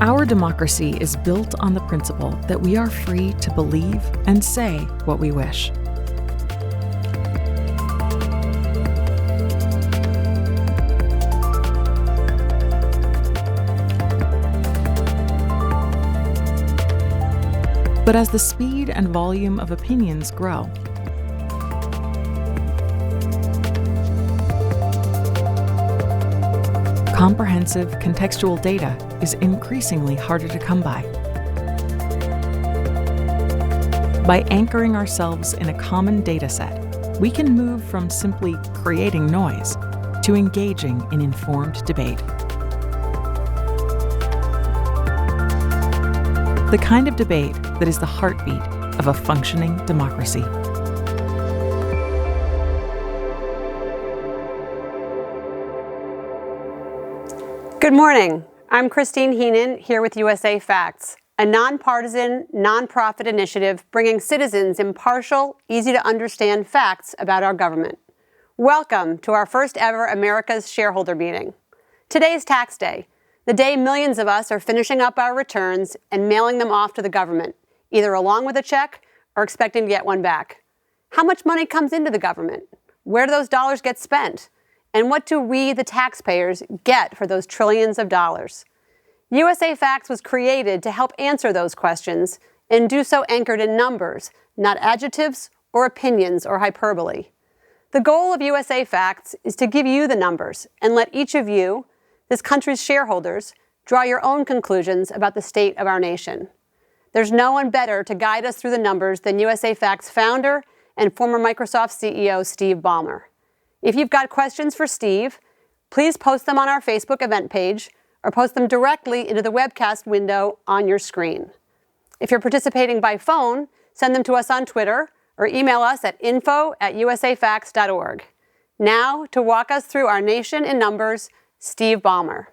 Our democracy is built on the principle that we are free to believe and say what we wish. But as the speed and volume of opinions grow, comprehensive contextual data is increasingly harder to come by. By anchoring ourselves in a common data set, we can move from simply creating noise to engaging in informed debate. The kind of debate that is the heartbeat of a functioning democracy. Good morning. I'm Christine Heenan here with USAFacts, a nonpartisan, nonprofit initiative bringing citizens impartial, easy-to-understand facts about our government. Welcome to our first ever America's Shareholder meeting. Today's tax day, the day millions of us are finishing up our returns and mailing them off to the government, either along with a check or expecting to get one back. How much money comes into the government? Where do those dollars get spent? And what do we, the taxpayers, get for those trillions of dollars? USAFacts was created to help answer those questions and do so anchored in numbers, not adjectives or opinions or hyperbole. The goal of USAFacts is to give you the numbers and let each of you, this country's shareholders, draw your own conclusions about the state of our nation. There's no one better to guide us through the numbers than USAFacts founder and former Microsoft CEO Steve Ballmer. If you've got questions for Steve, please post them on our Facebook event page or post them directly into the webcast window on your screen. If you're participating by phone, send them to us on Twitter or email us at info@usafacts.org. Now, to walk us through our nation in numbers, Steve Ballmer.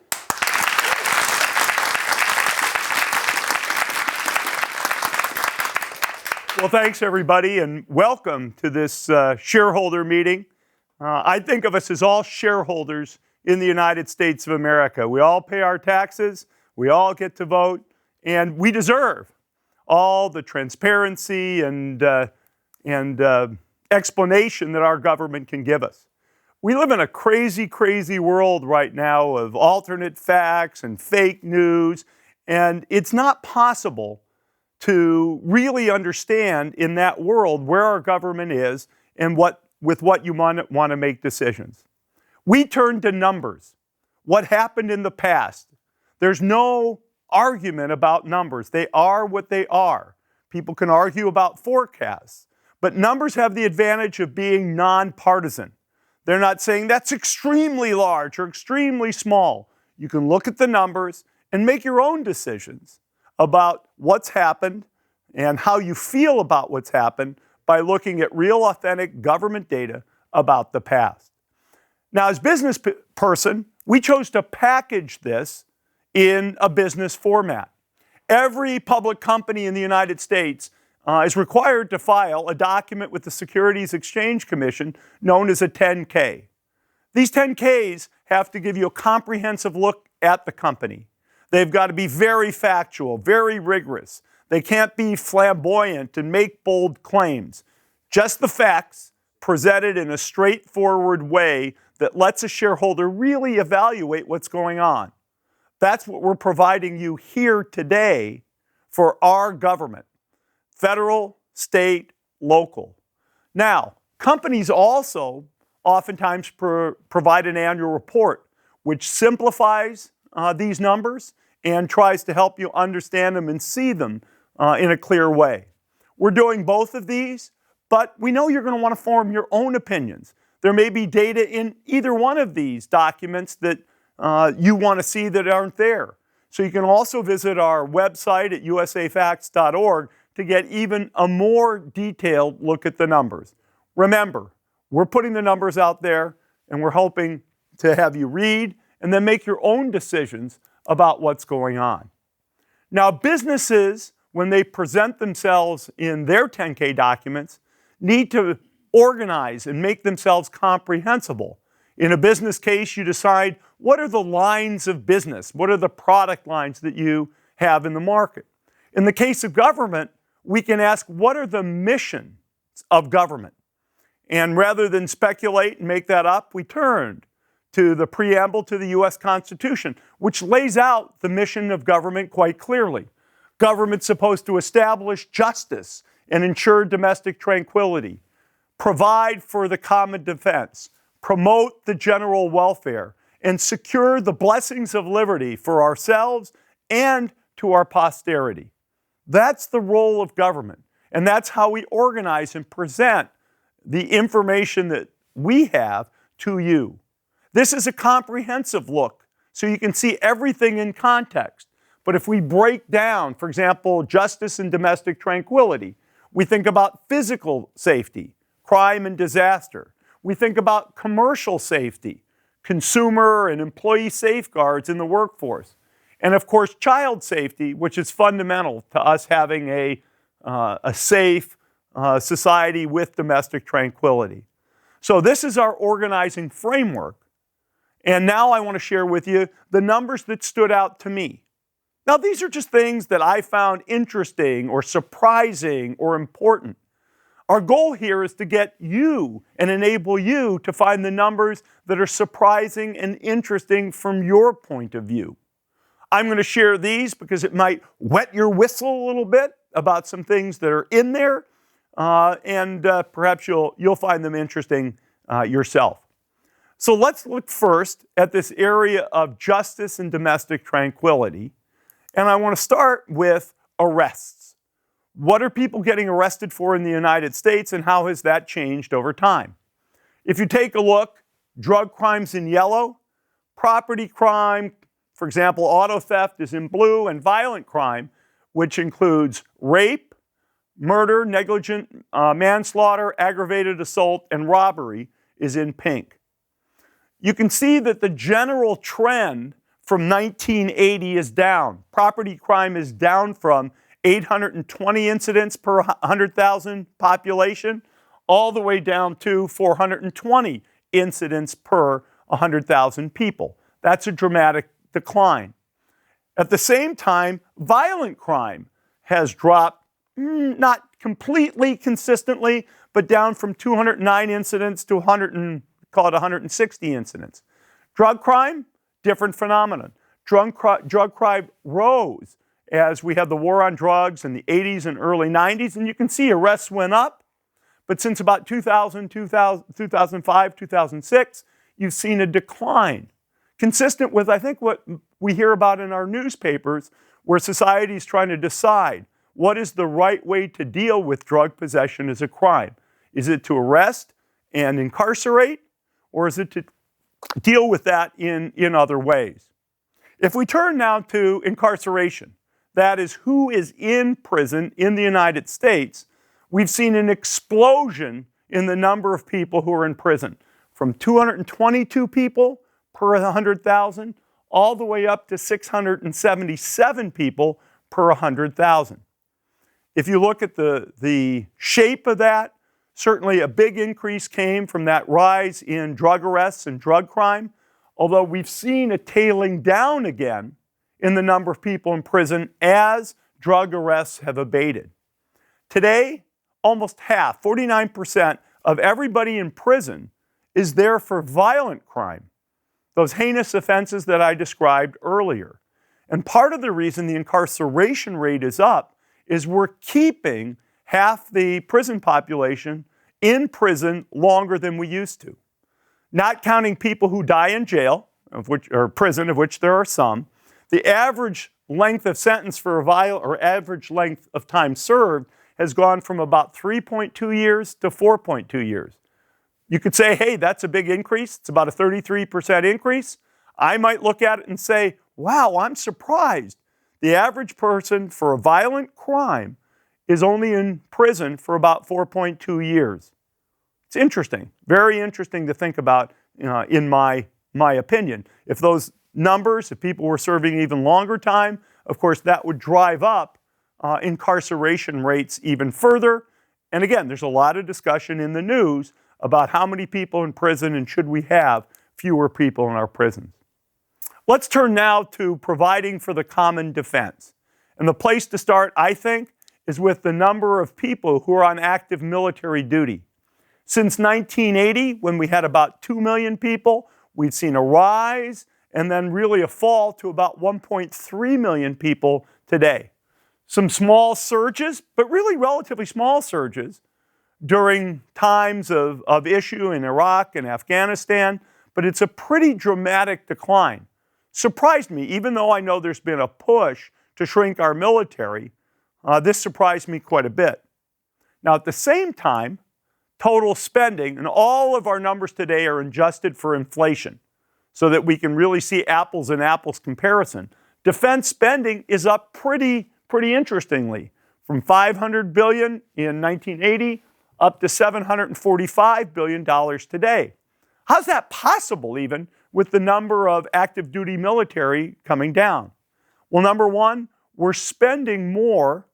Well, thanks, everybody, and welcome to this shareholder meeting. I think of us as all shareholders in the United States of America. We all pay our taxes, we all get to vote, and we deserve all the transparency and explanation that our government can give us. We live in a crazy, crazy world right now of alternate facts and fake news, and it's not possible to really understand in that world where our government is and with what you want to make decisions. We turn to numbers. What happened in the past? There's no argument about numbers. They are what they are. People can argue about forecasts, but numbers have the advantage of being nonpartisan. They're not saying that's extremely large or extremely small. You can look at the numbers and make your own decisions about what's happened and how you feel about what's happened by looking at real, authentic government data about the past. Now, as business person, we chose to package this in a business format. Every public company in the United States is required to file a document with the Securities Exchange Commission known as a 10-K. These 10-Ks have to give you a comprehensive look at the company. They've got to be very factual, very rigorous. They can't be flamboyant and make bold claims. Just the facts presented in a straightforward way that lets a shareholder really evaluate what's going on. That's what we're providing you here today for our government, federal, state, local. Now, companies also oftentimes provide an annual report which simplifies these numbers and tries to help you understand them and see them in a clear way. We're doing both of these, but we know you're going to want to form your own opinions. There may be data in either one of these documents that you want to see that aren't there. So you can also visit our website at USAFacts.org to get even a more detailed look at the numbers. Remember, we're putting the numbers out there and we're hoping to have you read and then make your own decisions about what's going on. Now, businesses, when they present themselves in their 10-K documents, need to organize and make themselves comprehensible. In a business case, you decide what are the lines of business, what are the product lines that you have in the market. In the case of government, we can ask, what are the missions of government? And rather than speculate and make that up, we turned to the preamble to the U.S. Constitution, which lays out the mission of government quite clearly. Government's supposed to establish justice and ensure domestic tranquility, provide for the common defense, promote the general welfare, and secure the blessings of liberty for ourselves and to our posterity. That's the role of government, and that's how we organize and present the information that we have to you. This is a comprehensive look, so you can see everything in context. But if we break down, for example, justice and domestic tranquility, we think about physical safety, crime and disaster. We think about commercial safety, consumer and employee safeguards in the workforce. And of course, child safety, which is fundamental to us having a safe society with domestic tranquility. So this is our organizing framework. And now I want to share with you the numbers that stood out to me. Now, these are just things that I found interesting or surprising or important. Our goal here is to get you and enable you to find the numbers that are surprising and interesting from your point of view. I'm going to share these because it might wet your whistle a little bit about some things that are in there, and perhaps you'll find them interesting yourself. So let's look first at this area of justice and domestic tranquility. And I want to start with arrests. What are people getting arrested for in the United States, and how has that changed over time? If you take a look, drug crimes in yellow, property crime, for example, auto theft is in blue, and violent crime, which includes rape, murder, negligent manslaughter, aggravated assault, and robbery, is in pink. You can see that the general trend from 1980 is down. Property crime is down from 820 incidents per 100,000 population, all the way down to 420 incidents per 100,000 people. That's a dramatic decline. At the same time, violent crime has dropped, not completely consistently, but down from 209 incidents to 160 incidents. Drug crime, different phenomenon. Drug crime rose as we had the war on drugs in the 80s and early 90s, and you can see arrests went up. But since about 2005, 2006, you've seen a decline, consistent with, I think, what we hear about in our newspapers, where society is trying to decide what is the right way to deal with drug possession as a crime. Is it to arrest and incarcerate, or is it to deal with that in other ways? If we turn now to incarceration, that is who is in prison in the United States, we've seen an explosion in the number of people who are in prison, from 222 people per 100,000 all the way up to 677 people per 100,000. If you look at the shape of that, certainly a big increase came from that rise in drug arrests and drug crime, although we've seen a tailing down again in the number of people in prison as drug arrests have abated. Today, almost half, 49% of everybody in prison is there for violent crime, those heinous offenses that I described earlier. And part of the reason the incarceration rate is up is we're keeping half the prison population in prison longer than we used to. Not counting people who die in jail, or prison, of which there are some, the average length of sentence for average length of time served has gone from about 3.2 years to 4.2 years. You could say, hey, that's a big increase. It's about a 33% increase. I might look at it and say, wow, I'm surprised. The average person for a violent crime is only in prison for about 4.2 years. It's interesting, very interesting to think about, in my opinion. If those numbers, if people were serving even longer time, of course, that would drive up incarceration rates even further. And again, there's a lot of discussion in the news about how many people in prison and should we have fewer people in our prisons. Let's turn now to providing for the common defense. And the place to start, I think, is with the number of people who are on active military duty. Since 1980, when we had about 2 million people, we've seen a rise and then really a fall to about 1.3 million people today. Some small surges, but really relatively small surges during times of issue in Iraq and Afghanistan, but it's a pretty dramatic decline. Surprised me, even though I know there's been a push to shrink our military, this surprised me quite a bit. Now, at the same time, total spending, and all of our numbers today are adjusted for inflation so that we can really see apples and apples comparison. Defense spending is up pretty interestingly, from $500 billion in 1980 up to $745 billion today. How's that possible even with the number of active duty military coming down? Well, number one, we're spending more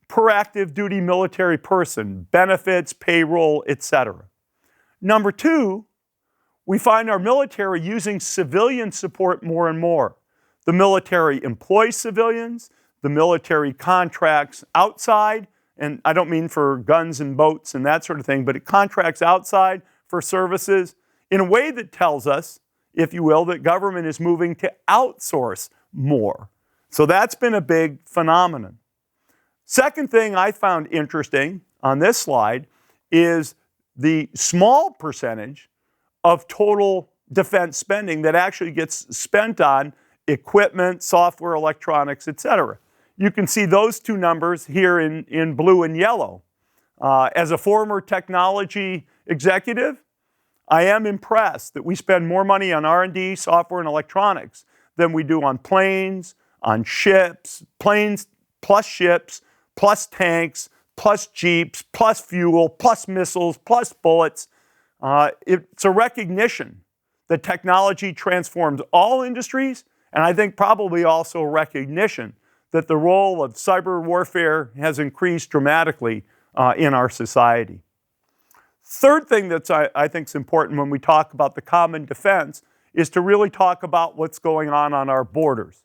per active duty military person, benefits, payroll, etc. Number two, we find our military using civilian support more and more. The military employs civilians, the military contracts outside, and I don't mean for guns and boats and that sort of thing, but it contracts outside for services in a way that tells us, if you will, that government is moving to outsource more. So that's been a big phenomenon. Second thing I found interesting on this slide is the small percentage of total defense spending that actually gets spent on equipment, software, electronics, etc. You can see those two numbers here in blue and yellow. As a former technology executive, I am impressed that we spend more money on R&D, software, and electronics than we do on planes, on ships, planes plus ships, plus tanks, plus jeeps, plus fuel, plus missiles, plus bullets. It's a recognition that technology transforms all industries, and I think probably also a recognition that the role of cyber warfare has increased dramatically in our society. Third thing that I think is important when we talk about the common defense is to really talk about what's going on our borders.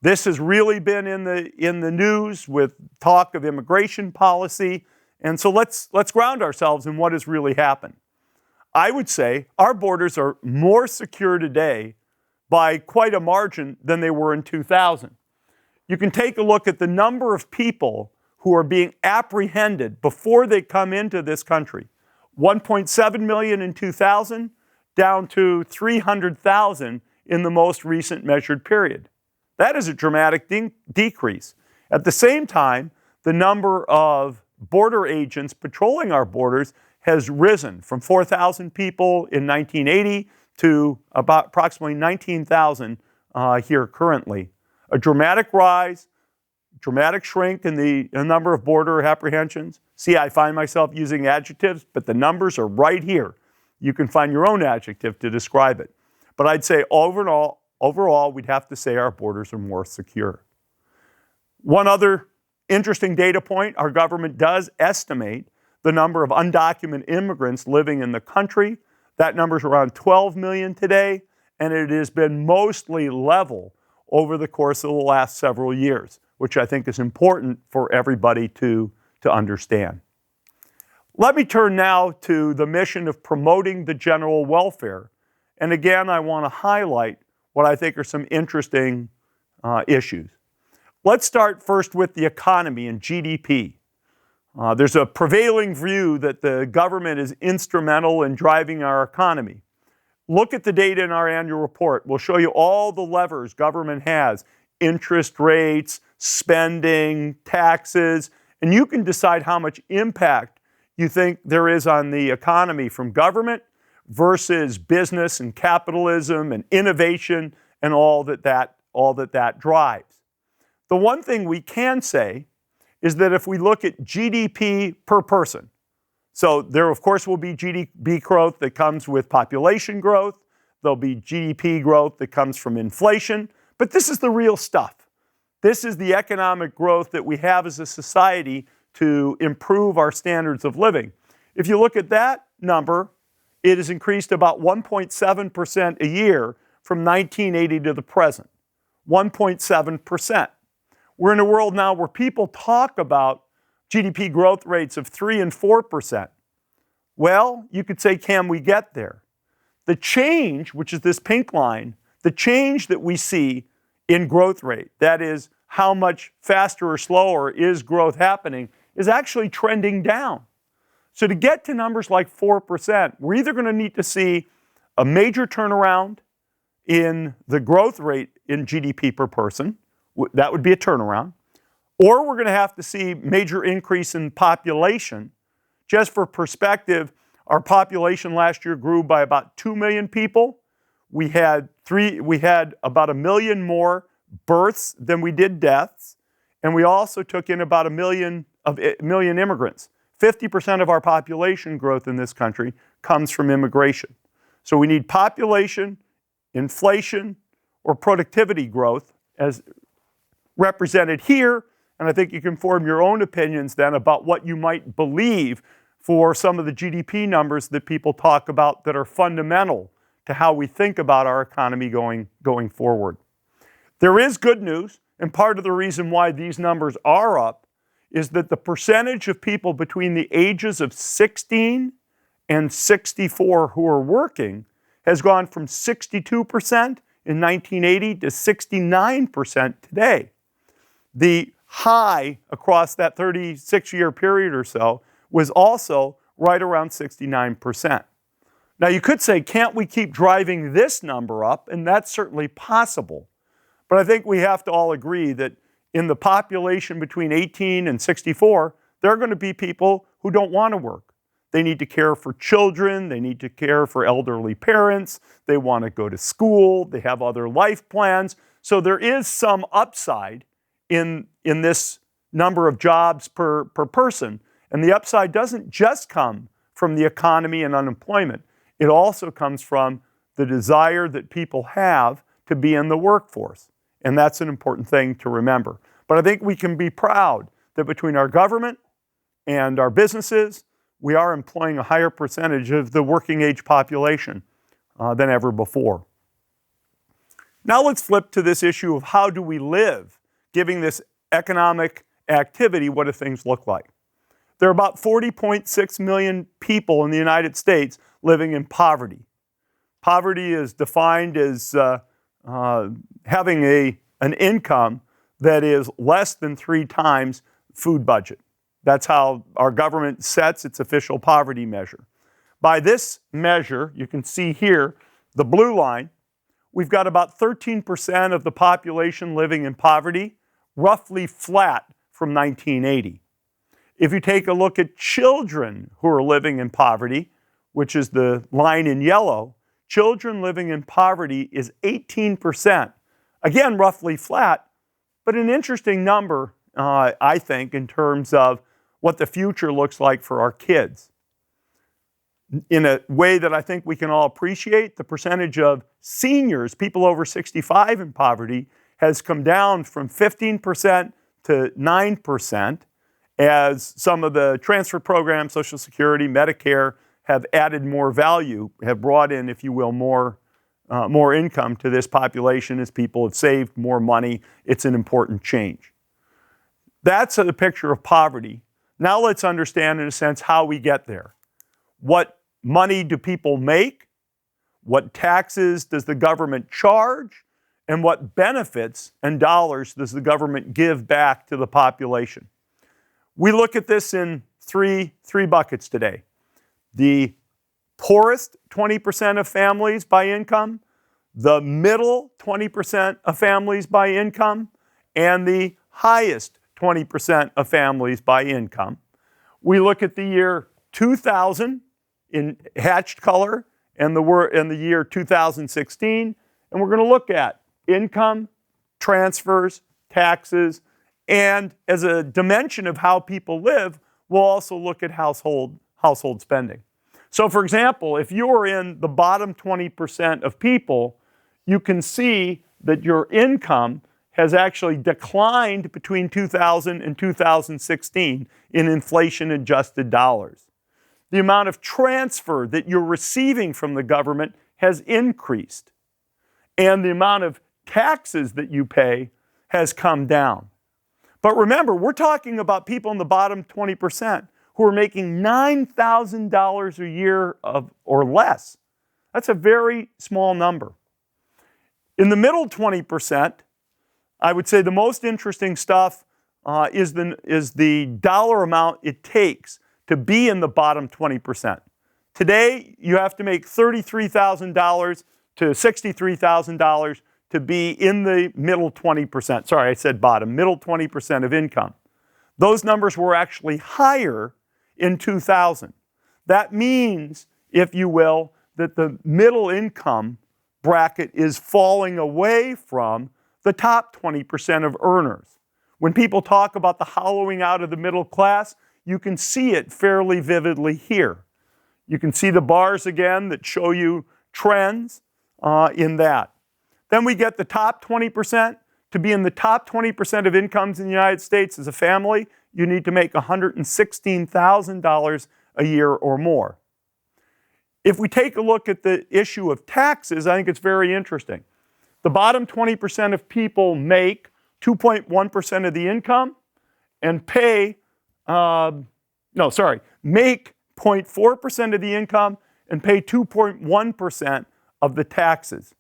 This has really been in the news with talk of immigration policy, and so let's ground ourselves in what has really happened. I would say our borders are more secure today by quite a margin than they were in 2000. You can take a look at the number of people who are being apprehended before they come into this country. 1.7 million in 2000, down to 300,000 in the most recent measured period. That is a dramatic decrease. At the same time, the number of border agents patrolling our borders has risen from 4,000 people in 1980 to about approximately 19,000 here currently. A dramatic rise, dramatic shrink in the number of border apprehensions. See, I find myself using adjectives, but the numbers are right here. You can find your own adjective to describe it. But I'd say overall, we'd have to say our borders are more secure. One other interesting data point, our government does estimate the number of undocumented immigrants living in the country. That number is around 12 million today, and it has been mostly level over the course of the last several years, which I think is important for everybody to understand. Let me turn now to the mission of promoting the general welfare. And again, I want to highlight what I think are some interesting issues. Let's start first with the economy and GDP. There's a prevailing view that the government is instrumental in driving our economy. Look at the data in our annual report. We'll show you all the levers government has, interest rates, spending, taxes, and you can decide how much impact you think there is on the economy from government versus business and capitalism and innovation and all that drives. The one thing we can say is that if we look at GDP per person, so there of course will be GDP growth that comes with population growth, there'll be GDP growth that comes from inflation, but this is the real stuff. This is the economic growth that we have as a society to improve our standards of living. If you look at that number, it has increased about 1.7% a year from 1980 to the present. 1.7%. We're in a world now where people talk about GDP growth rates of 3 and 4%. Well, you could say, can we get there? The change, which is this pink line, the change that we see in growth rate, that is how much faster or slower is growth happening, is actually trending down. So to get to numbers like 4%, we're either going to need to see a major turnaround in the growth rate in GDP per person, that would be a turnaround, or we're going to have to see major increase in population. Just for perspective, our population last year grew by about 2 million people. We had about 1 million more births than we did deaths, and we also took in about a million immigrants. 50% of our population growth in this country comes from immigration. So we need population, inflation, or productivity growth as represented here, and I think you can form your own opinions then about what you might believe for some of the GDP numbers that people talk about that are fundamental to how we think about our economy going forward. There is good news, and part of the reason why these numbers are up is that the percentage of people between the ages of 16 and 64 who are working has gone from 62% in 1980 to 69% today. The high across that 36-year period or so was also right around 69%. Now you could say, can't we keep driving this number up? And that's certainly possible. But I think we have to all agree that in the population between 18 and 64, there are going to be people who don't want to work. They need to care for children, they need to care for elderly parents, they want to go to school, they have other life plans. So there is some upside in this number of jobs per person. And the upside doesn't just come from the economy and unemployment. It also comes from the desire that people have to be in the workforce. And that's an important thing to remember. But I think we can be proud that between our government and our businesses, we are employing a higher percentage of the working age population than ever before. Now let's flip to this issue of how do we live, giving this economic activity, what do things look like? There are about 40.6 million people in the United States living in poverty. Poverty is defined as having an income that is less than 3 times food budget. That's how our government sets its official poverty measure. By this measure, you can see here, the blue line, we've got about 13% of the population living in poverty, roughly flat from 1980. If you take a look at children who are living in poverty, which is the line in yellow, children living in poverty is 18%. Again, roughly flat, but an interesting number, I think, in terms of what the future looks like for our kids. In a way that I think we can all appreciate, the percentage of seniors, people over 65 in poverty, has come down from 15% to 9%, as some of the transfer programs, Social Security, Medicare, have added more value, have brought in, if you will, more income to this population as people have saved more money. It's an important change. That's the picture of poverty. Now let's understand, in a sense, how we get there. What money do people make? What taxes does the government charge? And what benefits and dollars does the government give back to the population? We look at this in three buckets today. The poorest 20% of families by income, the middle 20% of families by income, and the highest 20% of families by income. We look at the year 2000 in hatched color and the year 2016, and we're going to look at income, transfers, taxes, and as a dimension of how people live, we'll also look at household spending. So for example, if you're in the bottom 20% of people, you can see that your income has actually declined between 2000 and 2016 in inflation-adjusted dollars. The amount of transfer that you're receiving from the government has increased, and the amount of taxes that you pay has come down. But remember, we're talking about people in the bottom 20% who are making $9,000 a year or less. That's a very small number. In the middle 20%, I would say the most interesting stuff is the dollar amount it takes to be in the bottom 20%. Today, you have to make $33,000 to $63,000 to be in the middle 20%. Sorry, I said bottom, middle 20% of income. Those numbers were actually higher in 2000. That means, if you will, that the middle income bracket is falling away from the top 20% of earners. When people talk about the hollowing out of the middle class, you can see it fairly vividly here. You can see the bars again that show you trends in that. Then we get the top 20%. To be in the top 20% of incomes in the United States as a family, you need to make $116,000 a year or more. If we take a look at the issue of taxes, I think it's very interesting. The bottom 20% of people make 2.1% of the income and make 0.4% of the income and pay 2.1% of the taxes.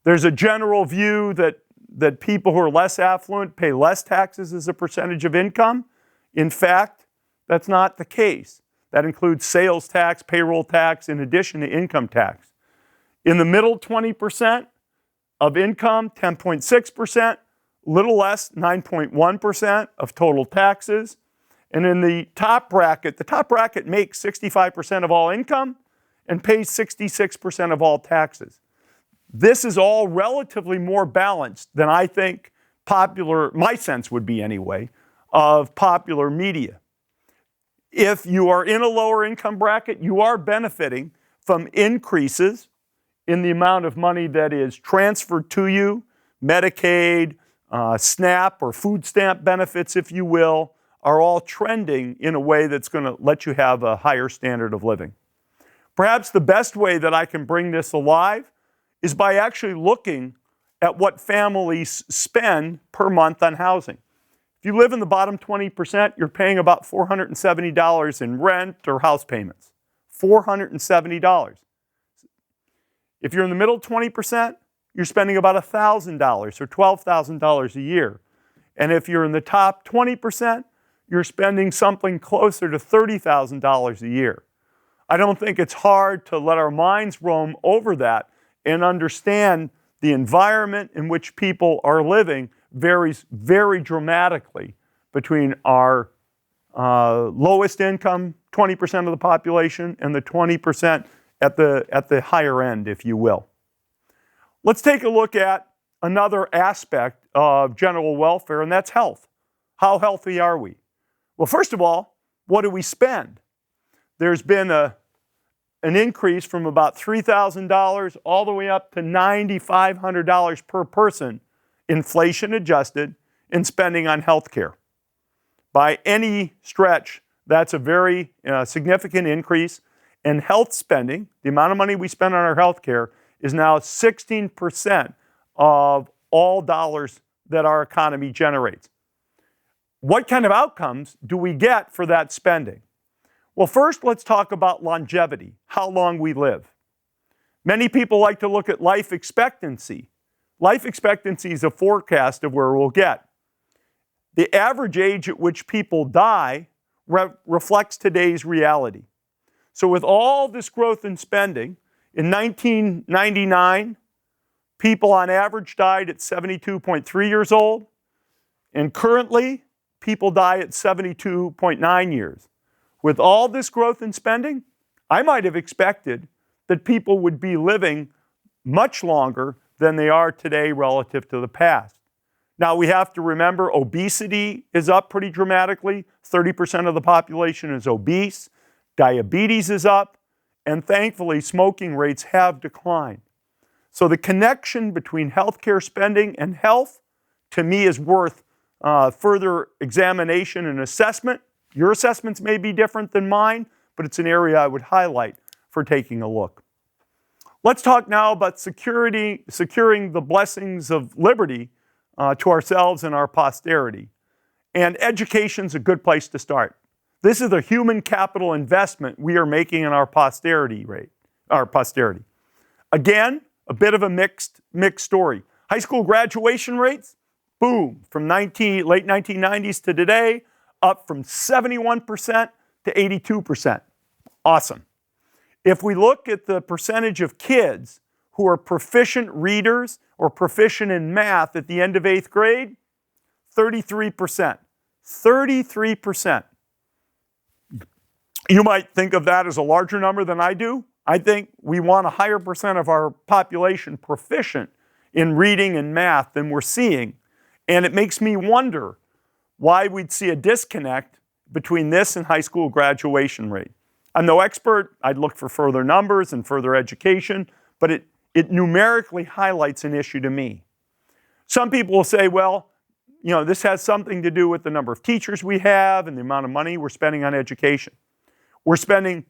There's a general view that people who are less affluent pay less taxes as a percentage of income. In fact, that's not the case. That includes sales tax, payroll tax, in addition to income tax. In the middle 20% of income, 10.6%, little less, 9.1% of total taxes. And in the top bracket makes 65% of all income and pays 66% of all taxes. This is all relatively more balanced than I think my sense would be anyway, of popular media. If you are in a lower income bracket, you are benefiting from increases in the amount of money that is transferred to you. Medicaid, SNAP or food stamp benefits, if you will, are all trending in a way that's going to let you have a higher standard of living. Perhaps the best way that I can bring this alive is by actually looking at what families spend per month on housing. If you live in the bottom 20%, you're paying about $470 in rent or house payments. $470. If you're in the middle 20%, you're spending about $1,000 or $12,000 a year. And if you're in the top 20%, you're spending something closer to $30,000 a year. I don't think it's hard to let our minds roam over that and understand the environment in which people are living varies very dramatically between our lowest income, 20% of the population, and the 20% at the higher end, if you will. Let's take a look at another aspect of general welfare, and that's health. How healthy are we? Well, first of all, what do we spend? There's been an increase from about $3,000 all the way up to $9,500 per person, inflation adjusted, in spending on health care. By any stretch, that's a very significant increase. And health spending, the amount of money we spend on our health care, is now 16% of all dollars that our economy generates. What kind of outcomes do we get for that spending? Well, first, let's talk about longevity, how long we live. Many people like to look at life expectancy. Life expectancy is a forecast of where we'll get. The average age at which people die reflects today's reality. So with all this growth in spending, in 1999, people on average died at 72.3 years old, and currently, people die at 72.9 years. With all this growth in spending, I might have expected that people would be living much longer than they are today relative to the past. Now, we have to remember obesity is up pretty dramatically. 30% of the population is obese. Diabetes is up. And thankfully, smoking rates have declined. So the connection between healthcare spending and health, to me, is worth further examination and assessment. Your assessments may be different than mine, but it's an area I would highlight for taking a look. Let's talk now about securing the blessings of liberty to ourselves and our posterity. And education's a good place to start. This is the human capital investment we are making in our posterity. Again, a bit of a mixed story. High school graduation rates, boom, from late 1990s to today, up from 71% to 82%. Awesome. If we look at the percentage of kids who are proficient readers or proficient in math at the end of 8th grade, 33%. 33%. You might think of that as a larger number than I do. I think we want a higher percent of our population proficient in reading and math than we're seeing. And it makes me wonder why we'd see a disconnect between this and high school graduation rate. I'm no expert. I'd look for further numbers and further education, but it numerically highlights an issue to me. Some people will say, well, this has something to do with the number of teachers we have and the amount of money we're spending on education. We're spending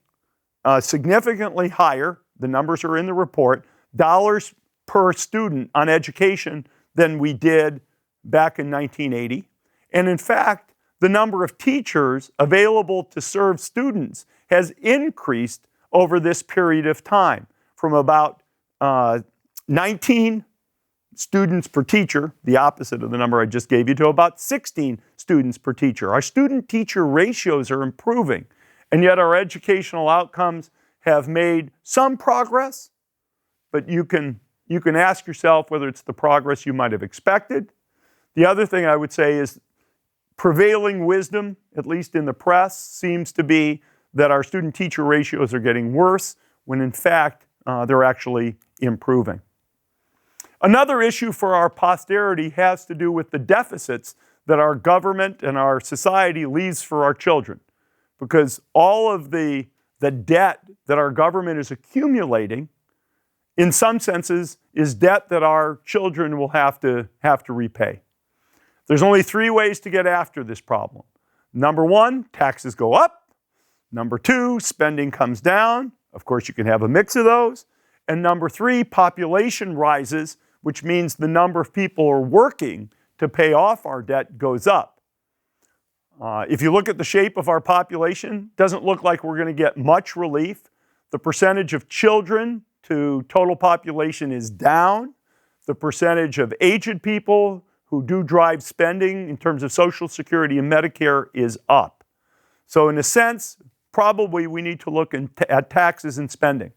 significantly higher, the numbers are in the report, dollars per student on education than we did back in 1980. And in fact, the number of teachers available to serve students has increased over this period of time from about 19 students per teacher, the opposite of the number I just gave you, to about 16 students per teacher. Our student-teacher ratios are improving, and yet our educational outcomes have made some progress, but you can ask yourself whether it's the progress you might have expected. The other thing I would say is prevailing wisdom, at least in the press, seems to be that our student-teacher ratios are getting worse when in fact they're actually improving. Another issue for our posterity has to do with the deficits that our government and our society leaves for our children. Because all of the debt that our government is accumulating, in some senses, is debt that our children will have to repay. There's only 3 ways to get after this problem. Number 1, taxes go up. Number 2, spending comes down. Of course, you can have a mix of those. And number 3, population rises, which means the number of people who are working to pay off our debt goes up. If you look at the shape of our population, it doesn't look like we're going to get much relief. The percentage of children to total population is down. The percentage of aged people who do drive spending in terms of Social Security and Medicare is up. So in a sense, probably we need to look at taxes and spending.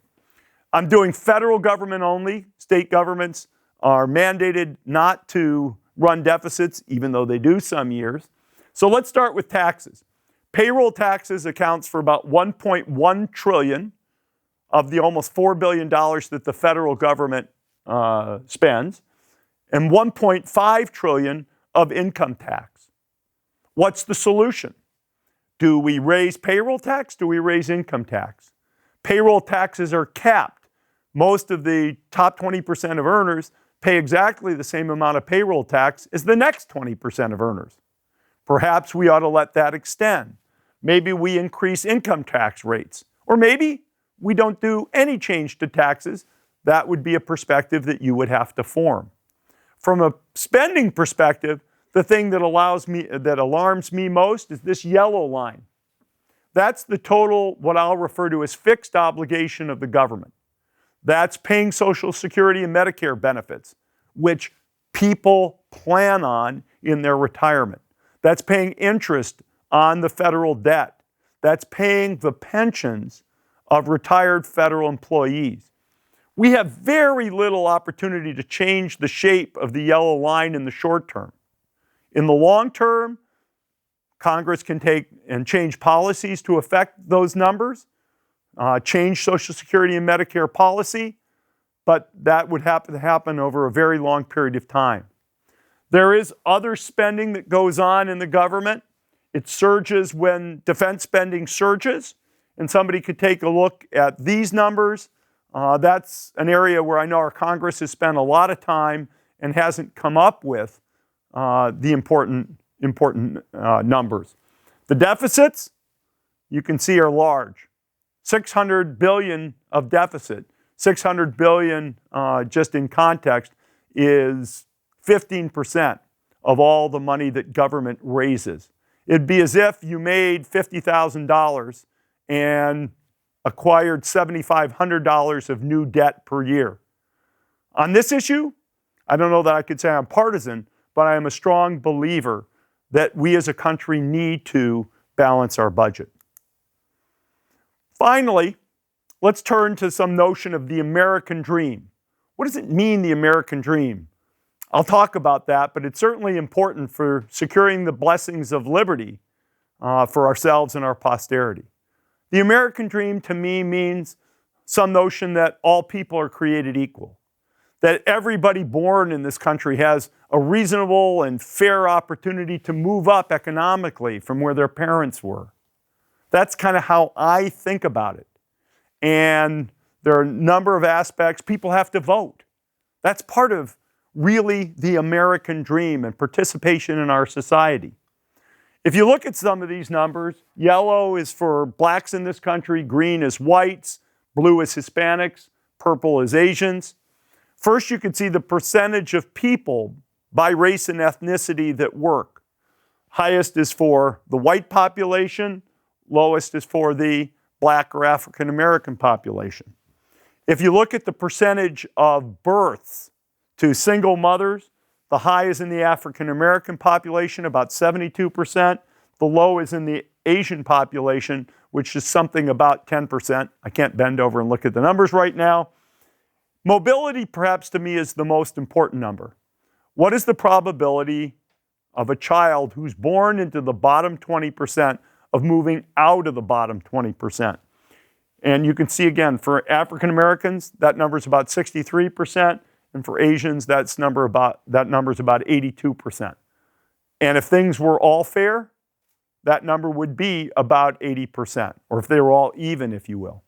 I'm doing federal government only. State governments are mandated not to run deficits, even though they do some years. So let's start with taxes. Payroll taxes accounts for about $1.1 trillion of the almost $4 billion that the federal government spends, and $1.5 trillion of income tax. What's the solution? Do we raise payroll tax? Do we raise income tax? Payroll taxes are capped. Most of the top 20% of earners pay exactly the same amount of payroll tax as the next 20% of earners. Perhaps we ought to let that extend. Maybe we increase income tax rates. Or maybe we don't do any change to taxes. That would be a perspective that you would have to form. From a spending perspective, the thing that alarms me most is this yellow line. That's the total, what I'll refer to as fixed obligation of the government. That's paying Social Security and Medicare benefits, which people plan on in their retirement. That's paying interest on the federal debt. That's paying the pensions of retired federal employees. We have very little opportunity to change the shape of the yellow line in the short term. In the long term, Congress can take and change policies to affect those numbers, change Social Security and Medicare policy, but that would have to happen over a very long period of time. There is other spending that goes on in the government. It surges when defense spending surges, and somebody could take a look at these numbers. That's an area where I know our Congress has spent a lot of time and hasn't come up with the important numbers. The deficits, you can see, are large. $600 billion of deficit. $600 billion, just in context, is 15% of all the money that government raises. It'd be as if you made $50,000 and acquired $7,500 of new debt per year. On this issue, I don't know that I could say I'm partisan, but I am a strong believer that we as a country need to balance our budget. Finally, let's turn to some notion of the American dream. What does it mean, the American dream? I'll talk about that, but it's certainly important for securing the blessings of liberty for ourselves and our posterity. The American dream to me means some notion that all people are created equal, that everybody born in this country has a reasonable and fair opportunity to move up economically from where their parents were. That's kind of how I think about it. And there are a number of aspects. People have to vote. That's part of really the American dream and participation in our society. If you look at some of these numbers, yellow is for blacks in this country, green is whites, blue is Hispanics, purple is Asians. First, you can see the percentage of people by race and ethnicity that work. Highest is for the white population, lowest is for the black or African American population. If you look at the percentage of births to single mothers, the high is in the African American population, about 72%. The low is in the Asian population, which is something about 10%. I can't bend over and look at the numbers right now. Mobility, perhaps to me, is the most important number. What is the probability of a child who's born into the bottom 20% of moving out of the bottom 20%? And you can see again, for African Americans, that number is about 63%. And for Asians, that number is about 82%. And if things were all fair, that number would be about 80%, or if they were all even, if you will.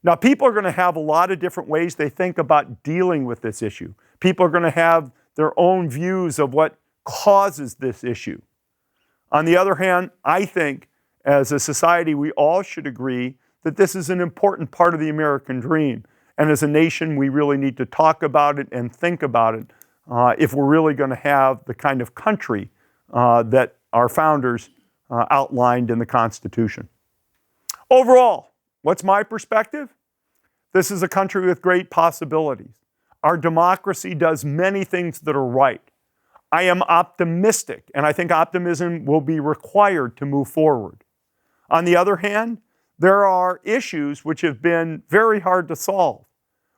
Now, people are going to have a lot of different ways they think about dealing with this issue. People are going to have their own views of what causes this issue. On the other hand, I think as a society, we all should agree that this is an important part of the American dream. And as a nation, we really need to talk about it and think about it if we're really going to have the kind of country that our founders outlined in the Constitution. Overall, what's my perspective? This is a country with great possibilities. Our democracy does many things that are right. I am optimistic, and I think optimism will be required to move forward. On the other hand, there are issues which have been very hard to solve.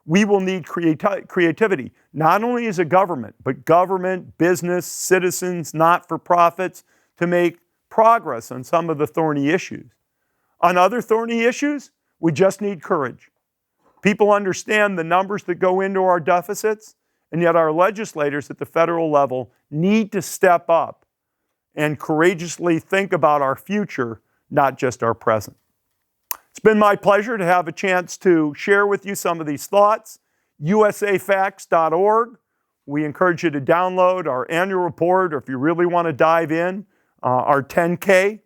We will need creativity, not only as a government, but government, business, citizens, not-for-profits, to make progress on some of the thorny issues. On other thorny issues, we just need courage. People understand the numbers that go into our deficits, and yet our legislators at the federal level need to step up and courageously think about our future, not just our present. It's been my pleasure to have a chance to share with you some of these thoughts. USAFacts.org. We encourage you to download our annual report, or if you really want to dive in, our 10K,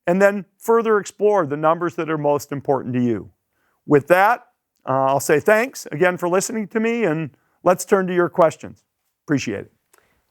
and then further explore the numbers that are most important to you. With that, I'll say thanks again for listening to me, and let's turn to your questions. Appreciate it.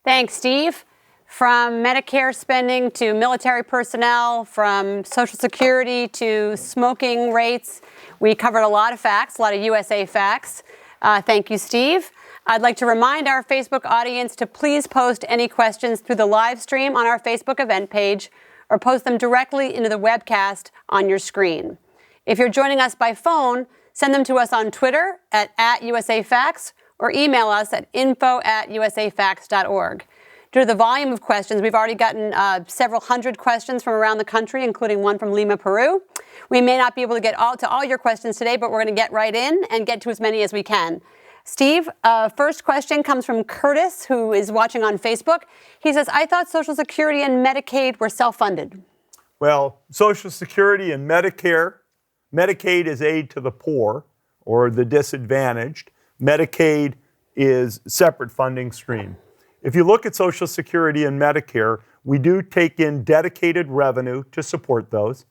Thanks, Steve. From Medicare spending to military personnel, from Social Security to smoking rates, we covered a lot of facts, a lot of USA facts. Thank you, Steve. I'd like to remind our Facebook audience to please post any questions through the live stream on our Facebook event page, or post them directly into the webcast on your screen. If you're joining us by phone, send them to us on Twitter at USAFacts, or email us at info@usafacts.org. Due to the volume of questions, we've already gotten several hundred questions from around the country, including one from Lima, Peru. We may not be able to get to all your questions today, but we're going to get right in and get to as many as we can. Steve, first question comes from Curtis, who is watching on Facebook. He says, I thought Social Security and Medicaid were self-funded. Well, Social Security and Medicaid is aid to the poor or the disadvantaged. Medicaid is separate funding stream. If you look at Social Security and Medicare, we do take in dedicated revenue to support those.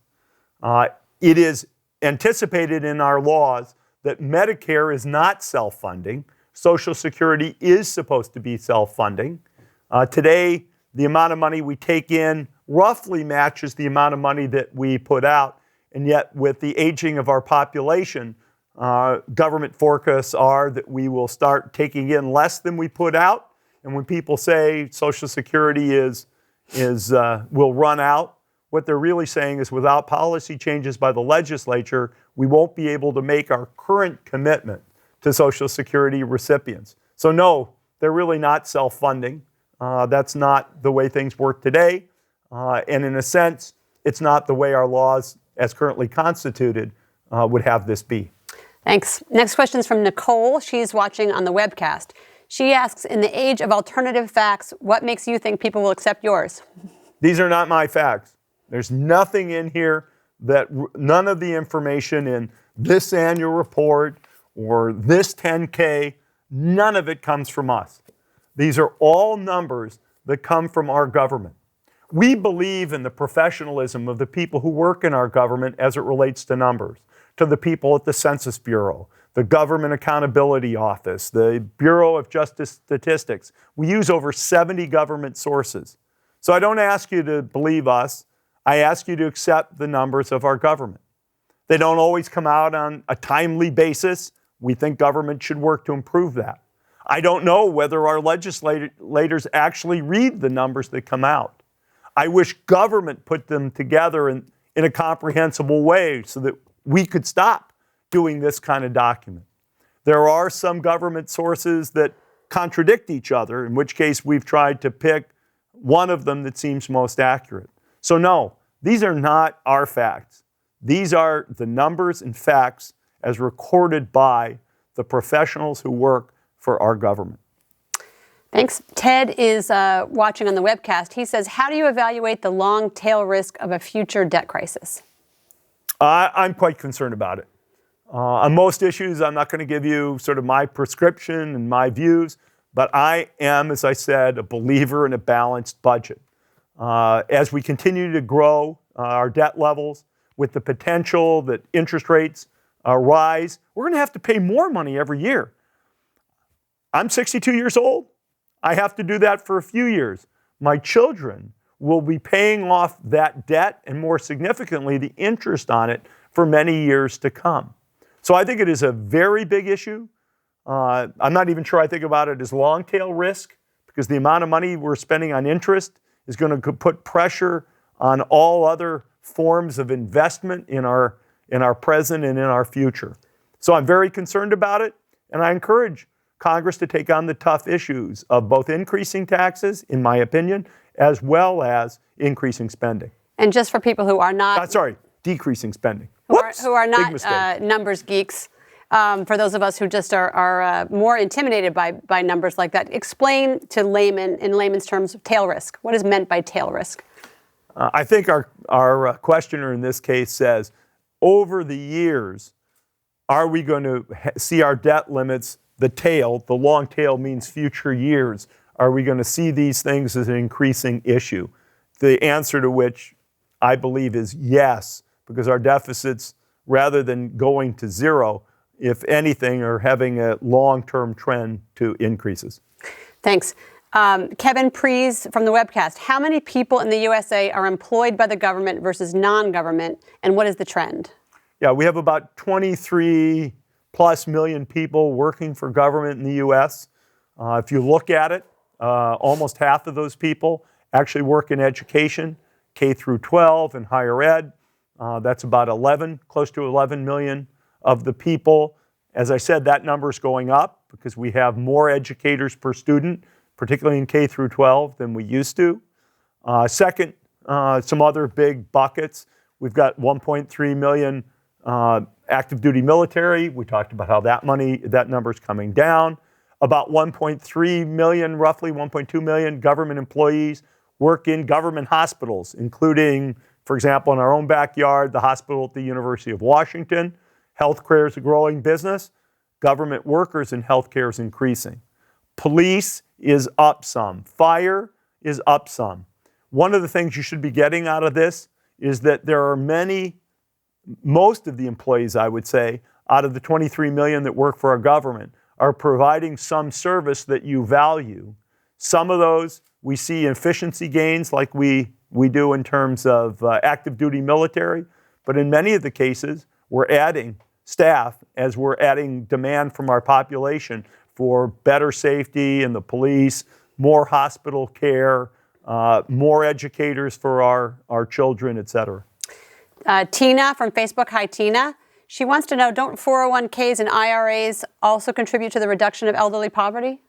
It is anticipated in our laws that Medicare is not self-funding. Social Security is supposed to be self-funding. Today, the amount of money we take in roughly matches the amount of money that we put out. And yet, with the aging of our population, government forecasts are that we will start taking in less than we put out. And when people say Social Security will run out, what they're really saying is without policy changes by the legislature, we won't be able to make our current commitment to Social Security recipients. So no, they're really not self-funding. That's not the way things work today. And in a sense, it's not the way our laws, as currently constituted, would have this be. Thanks. Next question is from Nicole. She's watching on the webcast. She asks, in the age of alternative facts, what makes you think people will accept yours? These are not my facts. There's nothing in here none of the information in this annual report or this 10K, none of it comes from us. These are all numbers that come from our government. We believe in the professionalism of the people who work in our government as it relates to numbers, to the people at the Census Bureau, the Government Accountability Office, the Bureau of Justice Statistics. We use over 70 government sources. So I don't ask you to believe us. I ask you to accept the numbers of our government. They don't always come out on a timely basis. We think government should work to improve that. I don't know whether our legislators actually read the numbers that come out. I wish government put them together in a comprehensible way so that we could stop doing this kind of document. There are some government sources that contradict each other, in which case we've tried to pick one of them that seems most accurate. So no, these are not our facts. These are the numbers and facts as recorded by the professionals who work for our government. Thanks. Ted is watching on the webcast. He says, how do you evaluate the long tail risk of a future debt crisis? I'm quite concerned about it. On most issues, I'm not going to give you sort of my prescription and my views, but I am, as I said, a believer in a balanced budget. As we continue to grow our debt levels with the potential that interest rates rise, we're going to have to pay more money every year. I'm 62 years old. I have to do that for a few years. My children will be paying off that debt and, more significantly, the interest on it for many years to come. So I think it is a very big issue. I'm not even sure I think about it as long tail risk, because the amount of money we're spending on interest is going to put pressure on all other forms of investment in our present and in our future. So I'm very concerned about it, and I encourage Congress to take on the tough issues of both increasing taxes, in my opinion, as well as increasing spending. And just for people who are not... decreasing spending. Who are not numbers geeks, for those of us who just are more intimidated by numbers like that, explain to laymen, in layman's terms, tail risk. What is meant by tail risk? I think our questioner in this case says, over the years, are we going to see our debt limits, the long tail means future years, are we going to see these things as an increasing issue? The answer to which I believe is yes, because our deficits, rather than going to zero, if anything, are having a long-term trend to increases. Thanks. Kevin Prees from the webcast. How many people in the USA are employed by the government versus non-government, and what is the trend? Yeah, we have about 23 plus million people working for government in the U.S. If you look at it, almost half of those people actually work in education, K through 12 and higher ed. That's about close to 11 million of the people. As I said, that number is going up because we have more educators per student, particularly in K through 12, than we used to. Second, some other big buckets. We've got 1.3 million active duty military. We talked about how that number is coming down. About 1.3 million, roughly 1.2 million government employees work in government hospitals, including, for example, in our own backyard, the hospital at the University of Washington. Healthcare is a growing business. Government workers in healthcare is increasing. Police is up some. Fire is up some. One of the things you should be getting out of this is that there are most of the employees, I would say, out of the 23 million that work for our government, are providing some service that you value. Some of those we see efficiency gains like we do in terms of active duty military, but in many of the cases, we're adding staff as we're adding demand from our population for better safety in the police, more hospital care, more educators for our children, et cetera. Tina from Facebook. Hi, Tina. She wants to know, don't 401ks and IRAs also contribute to the reduction of elderly poverty?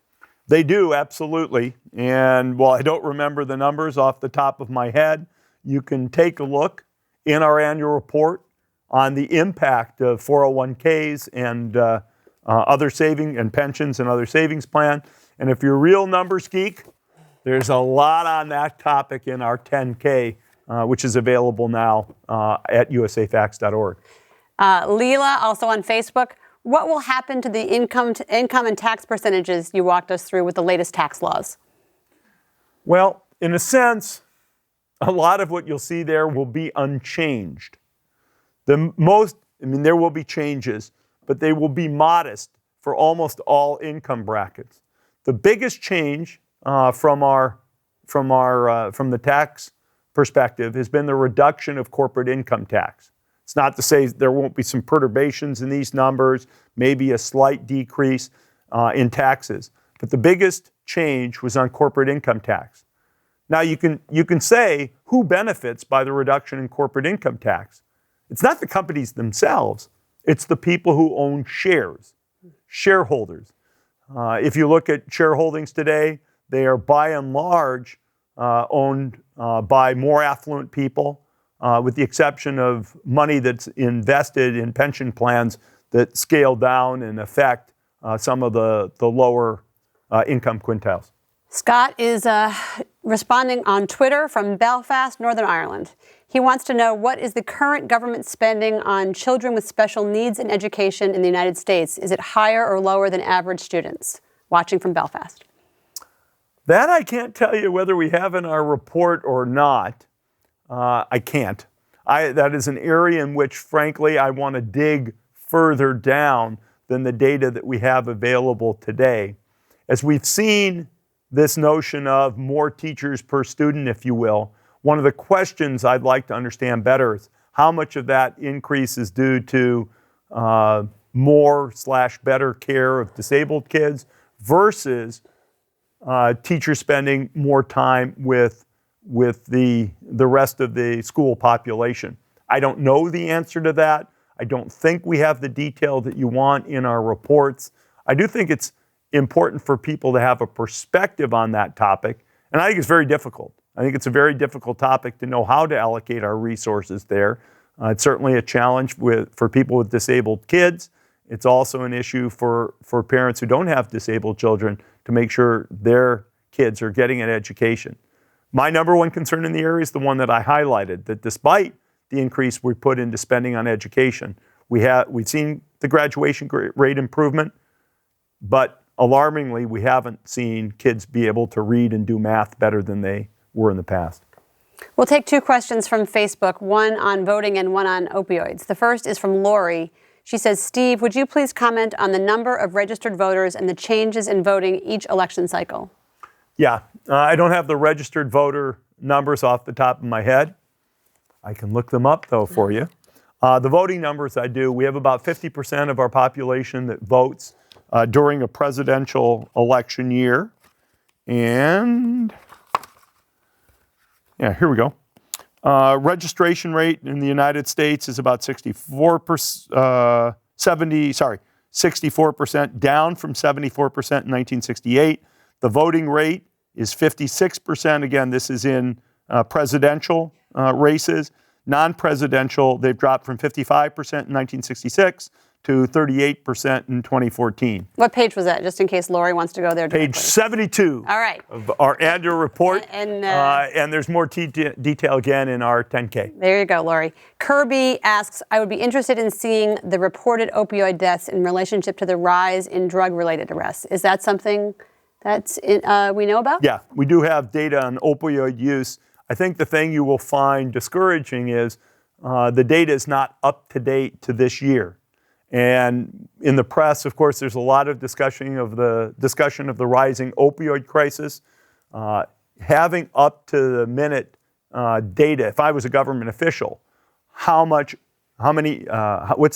They do, absolutely. And while I don't remember the numbers off the top of my head, you can take a look in our annual report on the impact of 401ks and other saving and pensions and other savings plan. And if you're a real numbers geek, there's a lot on that topic in our 10K, which is available now at USAFacts.org. Leela, also on Facebook. What will happen to the income and tax percentages you walked us through with the latest tax laws? Well, in a sense, a lot of what you'll see there will be unchanged. There will be changes, but they will be modest for almost all income brackets. The biggest change from the tax perspective has been the reduction of corporate income tax. It's not to say there won't be some perturbations in these numbers, maybe a slight decrease in taxes. But the biggest change was on corporate income tax. Now you can say who benefits by the reduction in corporate income tax. It's not the companies themselves, it's the people who own shares, shareholders. If you look at shareholdings today, they are by and large owned by more affluent people, with the exception of money that's invested in pension plans that scale down and affect some of the lower income quintiles. Scott is responding on Twitter from Belfast, Northern Ireland. He wants to know, what is the current government spending on children with special needs in education in the United States? Is it higher or lower than average students? Watching from Belfast. That I can't tell you whether we have in our report or not. I can't. That is an area in which, frankly, I want to dig further down than the data that we have available today. As we've seen this notion of more teachers per student, if you will, one of the questions I'd like to understand better is how much of that increase is due to more/better care of disabled kids versus teachers spending more time with the rest of the school population. I don't know the answer to that. I don't think we have the detail that you want in our reports. I do think it's important for people to have a perspective on that topic, and I think it's very difficult. I think it's a very difficult topic to know how to allocate our resources there. It's certainly a challenge for people with disabled kids. It's also an issue for parents who don't have disabled children to make sure their kids are getting an education. My number one concern in the area is the one that I highlighted, that despite the increase we put into spending on education, we've seen the graduation rate improvement, but alarmingly, we haven't seen kids be able to read and do math better than they were in the past. We'll take two questions from Facebook, one on voting and one on opioids. The first is from Lori. She says, Steve, would you please comment on the number of registered voters and the changes in voting each election cycle? Yeah, I don't have the registered voter numbers off the top of my head. I can look them up, though, for you. The voting numbers I do, we have about 50% of our population that votes during a presidential election year. And, yeah, here we go. Registration rate in the United States is about 64%, 64%, down from 74% in 1968. The voting rate is 56%. Again, this is in presidential races. Non-presidential, they've dropped from 55% in 1966 to 38% in 2014. What page was that, just in case Lori wants to go there directly? Page 72 All right. of our annual report. And there's more detail again in our 10K. There you go, Lori. Kirby asks, I would be interested in seeing the reported opioid deaths in relationship to the rise in drug-related arrests. Is that something that we know about? Yeah, we do have data on opioid use. I think the thing you will find discouraging is the data is not up to date to this year. And in the press, of course, there's a lot of discussion of the rising opioid crisis. having up to the minute data. If I was a government official, what's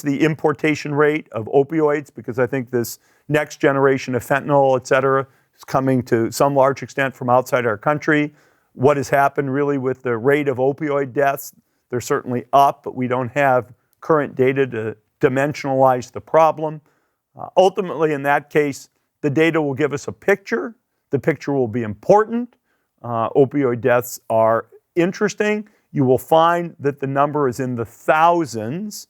the importation rate of opioids? Because I think this next generation of fentanyl, et cetera, is coming to some large extent from outside our country. What has happened really with the rate of opioid deaths? They're certainly up, but we don't have current data to dimensionalize the problem. Ultimately, in that case, the data will give us a picture. The picture will be important. Opioid deaths are interesting. You will find that the number is in the thousands,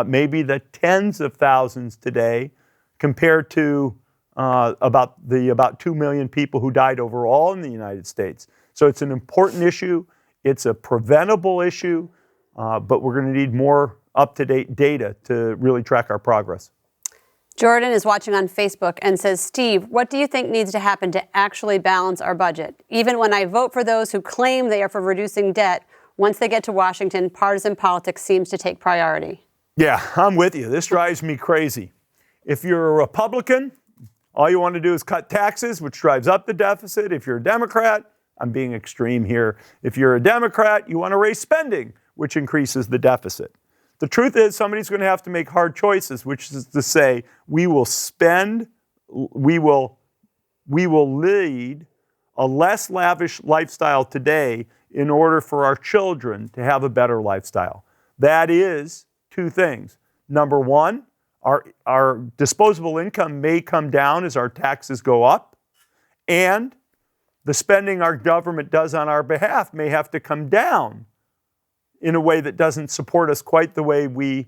maybe the tens of thousands today, compared to about 2 million people who died overall in the United States. So it's an important issue. It's a preventable issue, but we're going to need more up-to-date data to really track our progress. Jordan is watching on Facebook and says, Steve, what do you think needs to happen to actually balance our budget? Even when I vote for those who claim they are for reducing debt, once they get to Washington, partisan politics seems to take priority. Yeah, I'm with you. This drives me crazy. If you're a Republican, all you want to do is cut taxes, which drives up the deficit. If you're a Democrat, I'm being extreme here. If you're a Democrat, you want to raise spending, which increases the deficit. The truth is somebody's going to have to make hard choices, which is to say we will lead a less lavish lifestyle today in order for our children to have a better lifestyle. That is two things. Number one, our disposable income may come down as our taxes go up, and the spending our government does on our behalf may have to come down in a way that doesn't support us quite the way we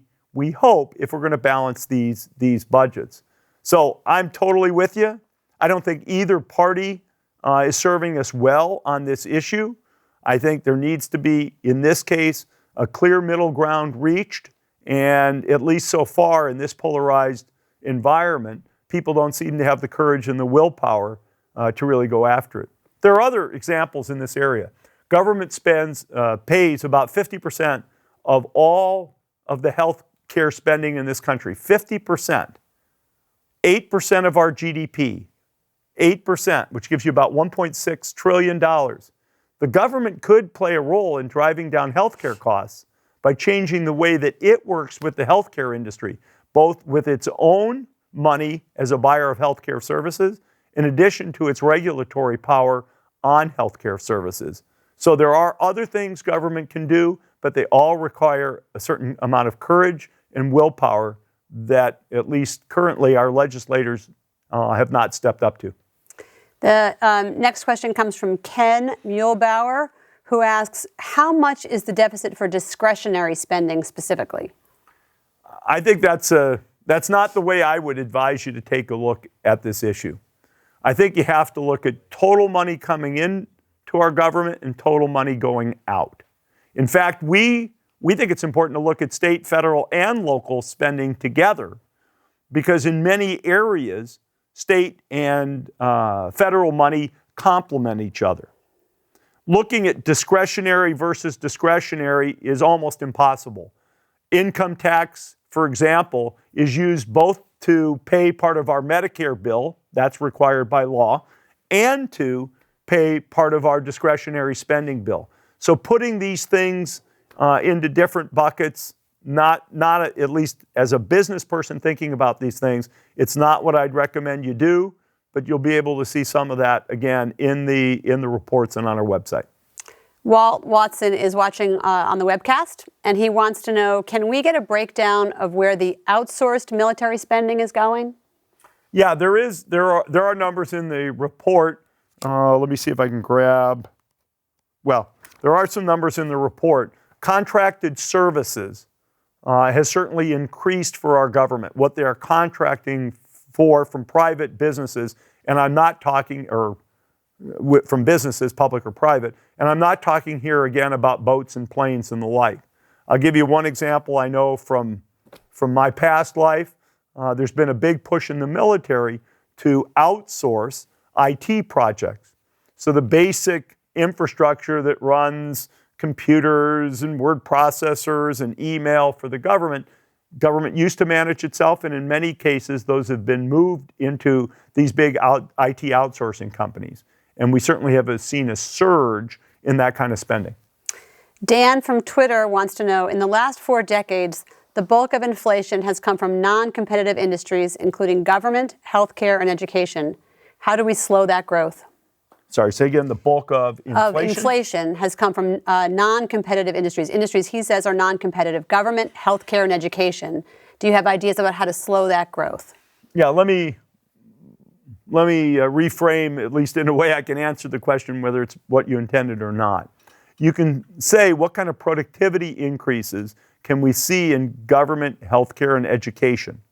hope if we're going to balance these budgets. So I'm totally with you. I don't think either party is serving us well on this issue. I think there needs to be, in this case, a clear middle ground reached, and at least so far in this polarized environment, people don't seem to have the courage and the willpower to really go after it. There are other examples in this area. Government pays about 50% of all of the health care spending in this country. 50%. 8% of our GDP. 8%, which gives you about $1.6 trillion. The government could play a role in driving down healthcare costs by changing the way that it works with the healthcare industry, both with its own money as a buyer of healthcare services, in addition to its regulatory power on healthcare services. So there are other things government can do, but they all require a certain amount of courage and willpower that at least currently our legislators have not stepped up to. The next question comes from Ken Muehlbauer, who asks, how much is the deficit for discretionary spending specifically? I think that's not the way I would advise you to take a look at this issue. I think you have to look at total money coming in to our government and total money going out. In fact, we think it's important to look at state, federal, and local spending together because in many areas, state and federal money complement each other. Looking at discretionary versus discretionary is almost impossible. Income tax, for example, is used both to pay part of our Medicare bill, that's required by law, and to pay part of our discretionary spending bill. So putting these things into different buckets, not at least as a business person thinking about these things, it's not what I'd recommend you do, but you'll be able to see some of that again in the reports and on our website. Walt Watson is watching on the webcast, and he wants to know, can we get a breakdown of where the outsourced military spending is going? Yeah, there are numbers in the report. Let me see if I can grab. Well, there are some numbers in the report. Contracted services has certainly increased for our government, what they are contracting for from private businesses, and I'm not talking, from businesses, public or private, and I'm not talking here again about boats and planes and the like. I'll give you one example I know from my past life. There's been a big push in the military to outsource IT projects. So the basic infrastructure that runs computers and word processors and email for the government used to manage itself, and in many cases, those have been moved into these big IT outsourcing companies. And we certainly have seen a surge in that kind of spending. Dan from Twitter wants to know, in the last 4 decades, the bulk of inflation has come from non-competitive industries, including government, healthcare, and education. How do we slow that growth? Sorry, say again, the bulk of inflation? Inflation has come from non-competitive industries. Industries, he says, are non-competitive: government, healthcare, and education. Do you have ideas about how to slow that growth? Yeah, let me reframe, at least in a way I can answer the question whether it's what you intended or not. You can say, what kind of productivity increases can we see in government, healthcare, and education?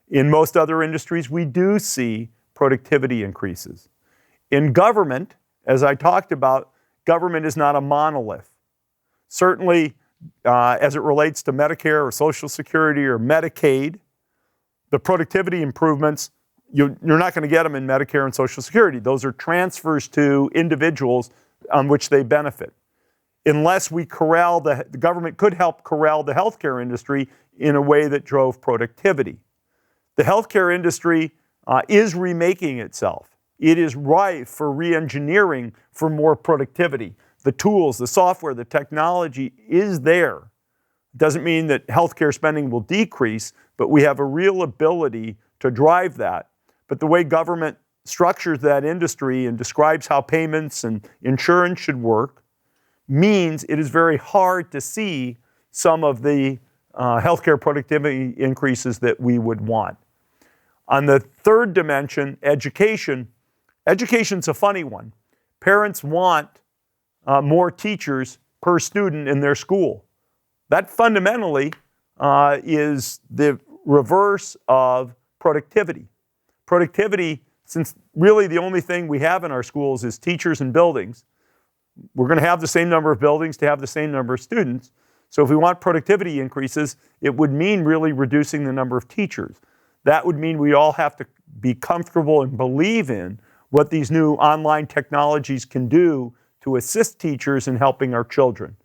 In most other industries, we do see productivity increases. In government, as I talked about, government is not a monolith. Certainly, as it relates to Medicare or Social Security or Medicaid, the productivity improvements, you're not going to get them in Medicare and Social Security. Those are transfers to individuals on which they benefit. Unless we corral the government could help corral the healthcare industry in a way that drove productivity. The healthcare industry is remaking itself. It is ripe for re-engineering for more productivity. The tools, the software, the technology is there. Doesn't mean that healthcare spending will decrease, but we have a real ability to drive that. But the way government structures that industry and describes how payments and insurance should work means it is very hard to see some of the healthcare productivity increases that we would want. On the third dimension, education's a funny one. Parents want more teachers per student in their school. That fundamentally is the reverse of productivity. Productivity, since really the only thing we have in our schools is teachers and buildings, we're going to have the same number of buildings to have the same number of students. So if we want productivity increases, it would mean really reducing the number of teachers. That would mean we all have to be comfortable and believe in what these new online technologies can do to assist teachers in helping our children.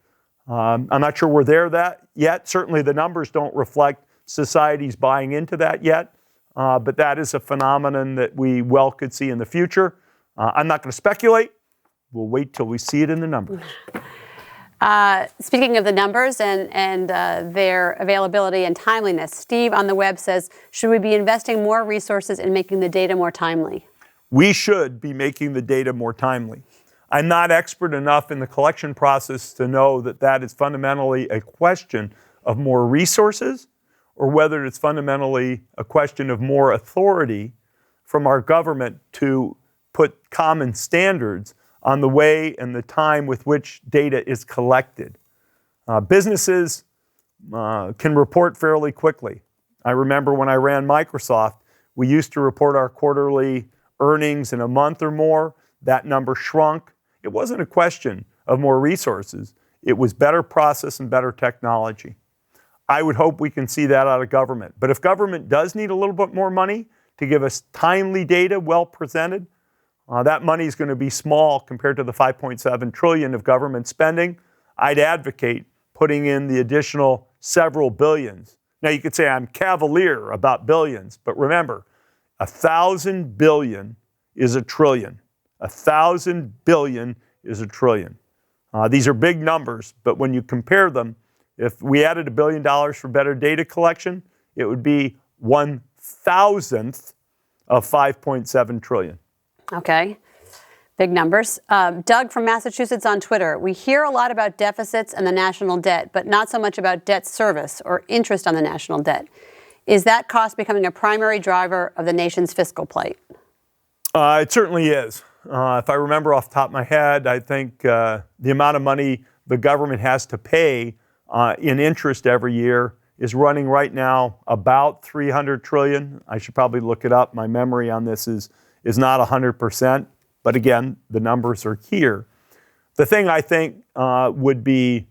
I'm not sure we're there yet. Certainly the numbers don't reflect society's buying into that yet, but that is a phenomenon that we well could see in the future. I'm not going to speculate. We'll wait till we see it in the numbers. Speaking of the numbers and their availability and timeliness, Steve on the web says, should we be investing more resources in making the data more timely? We should be making the data more timely. I'm not expert enough in the collection process to know that that is fundamentally a question of more resources or whether it's fundamentally a question of more authority from our government to put common standards on the way and the time with which data is collected. Businesses can report fairly quickly. I remember when I ran Microsoft, we used to report our quarterly earnings in a month or more. That number shrunk. It wasn't a question of more resources. It was better process and better technology. I would hope we can see that out of government. But if government does need a little bit more money to give us timely data, well presented, that money is going to be small compared to the $5.7 trillion of government spending. I'd advocate putting in the additional several billions. Now you could say I'm cavalier about billions, but remember, 1,000 billion is a trillion. 1,000 billion is a trillion. These are big numbers, but when you compare them, if we added $1 billion for better data collection, it would be 1,000th of 5.7 trillion. Okay, big numbers. Doug from Massachusetts on Twitter. We hear a lot about deficits and the national debt, but not so much about debt service or interest on the national debt. Is that cost becoming a primary driver of the nation's fiscal plight? It certainly is. If I remember off the top of my head, I think the amount of money the government has to pay in interest every year is running right now about $300 trillion. I should probably look it up. My memory on this is not 100%, but again, the numbers are here. The thing I think would be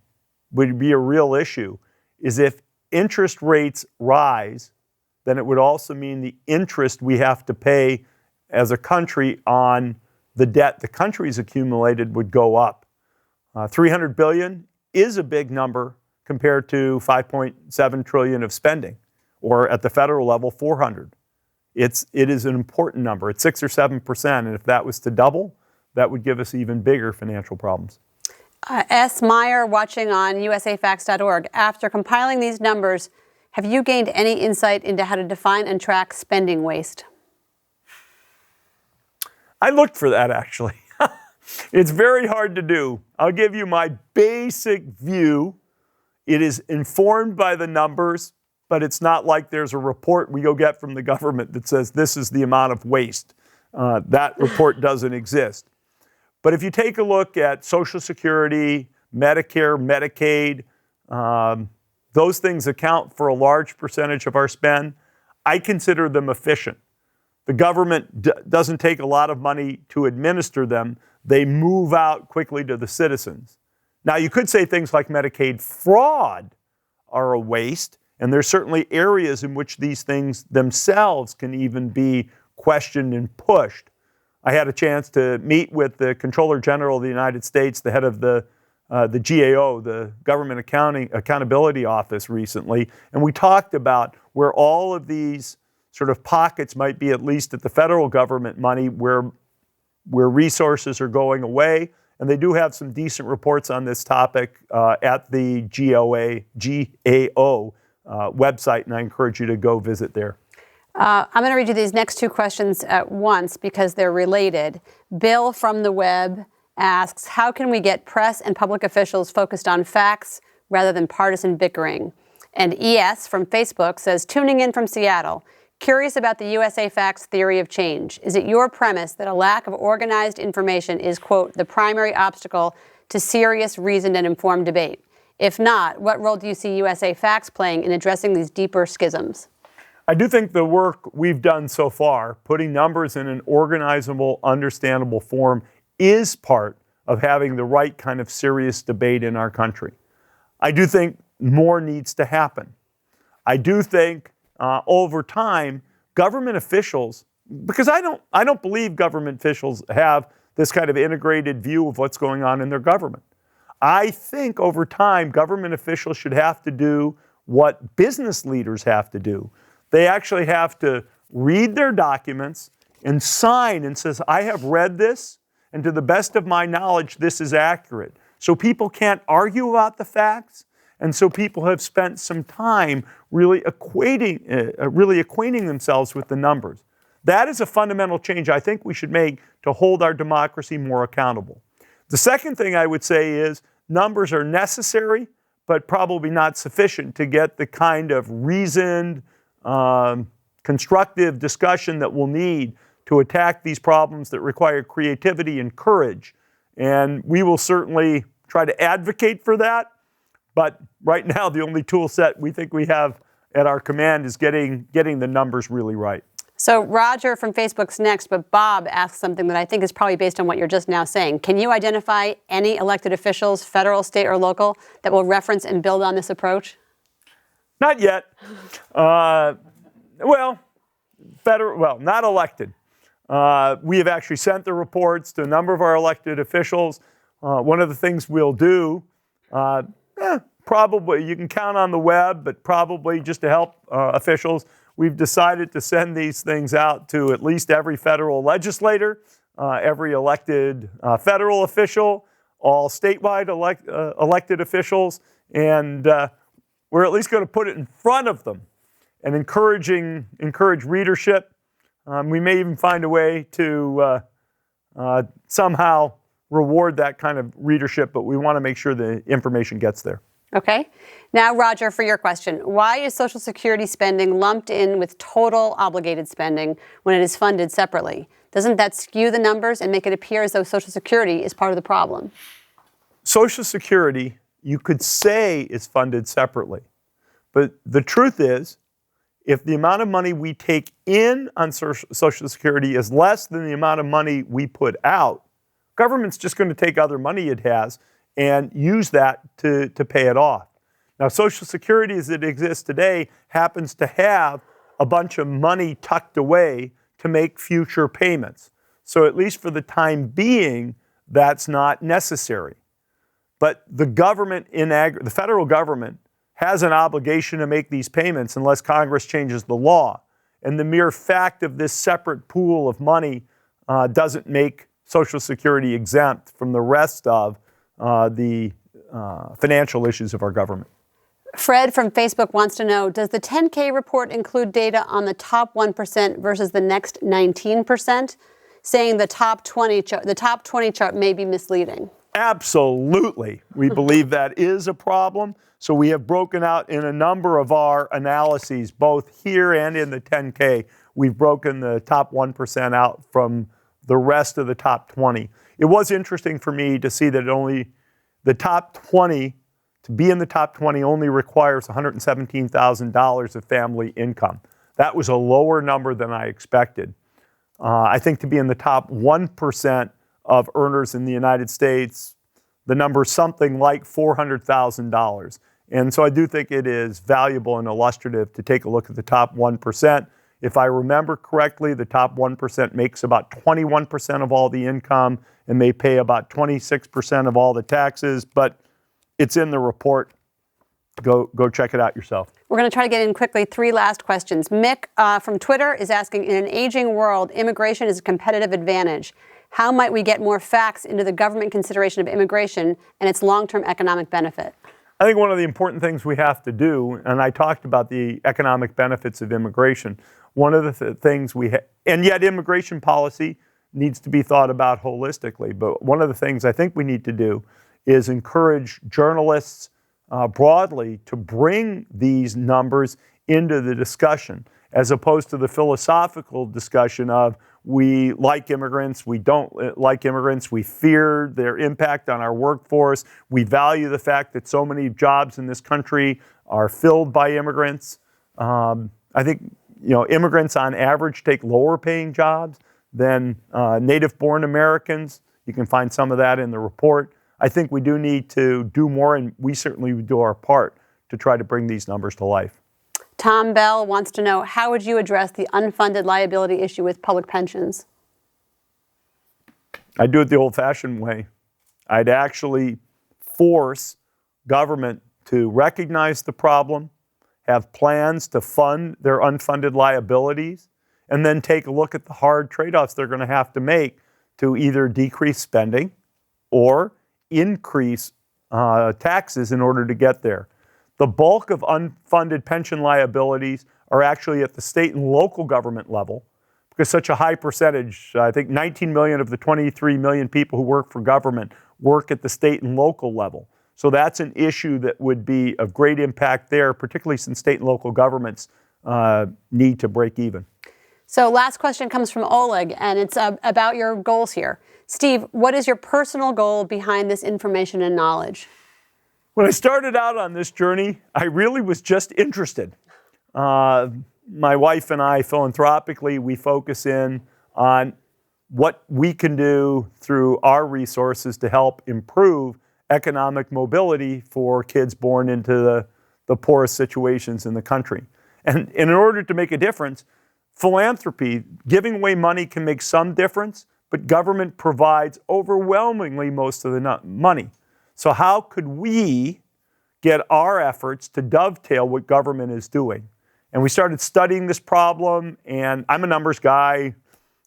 a real issue is if interest rates rise, then it would also mean the interest we have to pay as a country on the debt the country's accumulated would go up. 300 billion is a big number compared to 5.7 trillion of spending, or at the federal level, 400. It is an important number. It's 6 or 7%, and if that was to double, that would give us even bigger financial problems. S. Meyer, watching on USAFacts.org. After compiling these numbers, have you gained any insight into how to define and track spending waste? I looked for that, actually. It's very hard to do. I'll give you my basic view. It is informed by the numbers, but it's not like there's a report we go get from the government that says this is the amount of waste. That report doesn't exist. But if you take a look at Social Security, Medicare, Medicaid, those things account for a large percentage of our spend. I consider them efficient. The government doesn't take a lot of money to administer them. They move out quickly to the citizens. Now, you could say things like Medicaid fraud are a waste, and there's certainly areas in which these things themselves can even be questioned and pushed. I had a chance to meet with the Comptroller General of the United States, the head of the GAO, the Government Accountability Office, recently, and we talked about where all of these sort of pockets might be, at least at the federal government money, where resources are going away. And they do have some decent reports on this topic at the GAO website, and I encourage you to go visit there. I'm going to read you these next two questions at once because they're related. Bill from the web asks, how can we get press and public officials focused on facts rather than partisan bickering? And ES from Facebook says, tuning in from Seattle, curious about the USAFacts theory of change. Is it your premise that a lack of organized information is, quote, the primary obstacle to serious, reasoned, and informed debate? If not, what role do you see USAFacts playing in addressing these deeper schisms? I do think the work we've done so far, putting numbers in an organizable, understandable form, is part of having the right kind of serious debate in our country. I do think more needs to happen. I do think over time, government officials, because I don't believe government officials have this kind of integrated view of what's going on in their government. I think over time, government officials should have to do what business leaders have to do. They actually have to read their documents and sign and says, I have read this, and to the best of my knowledge, this is accurate. So people can't argue about the facts, and so people have spent some time really acquainting themselves with the numbers. That is a fundamental change I think we should make to hold our democracy more accountable. The second thing I would say is numbers are necessary, but probably not sufficient to get the kind of reasoned, constructive discussion that we'll need to attack these problems that require creativity and courage. And we will certainly try to advocate for that. But right now, the only tool set we think we have at our command is getting the numbers really right. So Roger from Facebook's next, but Bob asks something that I think is probably based on what you're just now saying. Can you identify any elected officials, federal, state, or local, that will reference and build on this approach? Not yet. Not elected. We have actually sent the reports to a number of our elected officials. One of the things we'll do, probably you can count on the web, but probably just to help officials, we've decided to send these things out to at least every federal legislator, every elected federal official, all statewide elected officials, and we're at least going to put it in front of them and encourage readership. We may even find a way to somehow reward that kind of readership, but we want to make sure the information gets there. Okay. Now, Roger, for your question, why is Social Security spending lumped in with total obligated spending when it is funded separately? Doesn't that skew the numbers and make it appear as though Social Security is part of the problem? Social Security, you could say, is funded separately. But the truth is, if the amount of money we take in on Social Security is less than the amount of money we put out, government's just going to take other money it has and use that to pay it off. Now, Social Security as it exists today happens to have a bunch of money tucked away to make future payments. So at least for the time being, that's not necessary. But the government, the federal government, has an obligation to make these payments unless Congress changes the law. And the mere fact of this separate pool of money doesn't make Social Security exempt from the rest of the financial issues of our government. Fred from Facebook wants to know, does the 10K report include data on the top 1% versus the next 19%, saying the top 20 chart may be misleading? Absolutely. We believe that is a problem. So we have broken out in a number of our analyses, both here and in the 10K. We've broken the top 1% out from the rest of the top 20. It was interesting for me to see that only the top 20, to be in the top 20, only requires $117,000 of family income. That was a lower number than I expected. I think to be in the top 1% of earners in the United States, the number is something like $400,000. And so I do think it is valuable and illustrative to take a look at the top 1%. If I remember correctly, the top 1% makes about 21% of all the income and may pay about 26% of all the taxes, but it's in the report. Go check it out yourself. We're going to try to get in quickly 3 last questions. Mick from Twitter is asking, in an aging world, immigration is a competitive advantage. How might we get more facts into the government consideration of immigration and its long-term economic benefit? I think one of the important things we have to do, and I talked about the economic benefits of immigration, one of the things and yet immigration policy needs to be thought about holistically, but one of the things I think we need to do is encourage journalists broadly to bring these numbers into the discussion, as opposed to the philosophical discussion of we like immigrants, we don't like immigrants, we fear their impact on our workforce, we value the fact that so many jobs in this country are filled by immigrants. I think immigrants on average take lower paying jobs than native-born Americans. You can find some of that in the report. I think we do need to do more, and we certainly do our part to try to bring these numbers to life. Tom Bell wants to know, how would you address the unfunded liability issue with public pensions? I'd do it the old-fashioned way. I'd actually force government to recognize the problem, have plans to fund their unfunded liabilities, and then take a look at the hard trade-offs they're going to have to make to either decrease spending or increase taxes in order to get there. The bulk of unfunded pension liabilities are actually at the state and local government level, because such a high percentage, I think 19 million of the 23 million people who work for government work at the state and local level. So that's an issue that would be of great impact there, particularly since state and local governments need to break even. So last question comes from Oleg, and it's about your goals here. Steve, what is your personal goal behind this information and knowledge? When I started out on this journey, I really was just interested. My wife and I, philanthropically, we focus in on what we can do through our resources to help improve economic mobility for kids born into the poorest situations in the country. And in order to make a difference, philanthropy, giving away money can make some difference, but government provides overwhelmingly most of the money. So how could we get our efforts to dovetail what government is doing? And we started studying this problem, and I'm a numbers guy.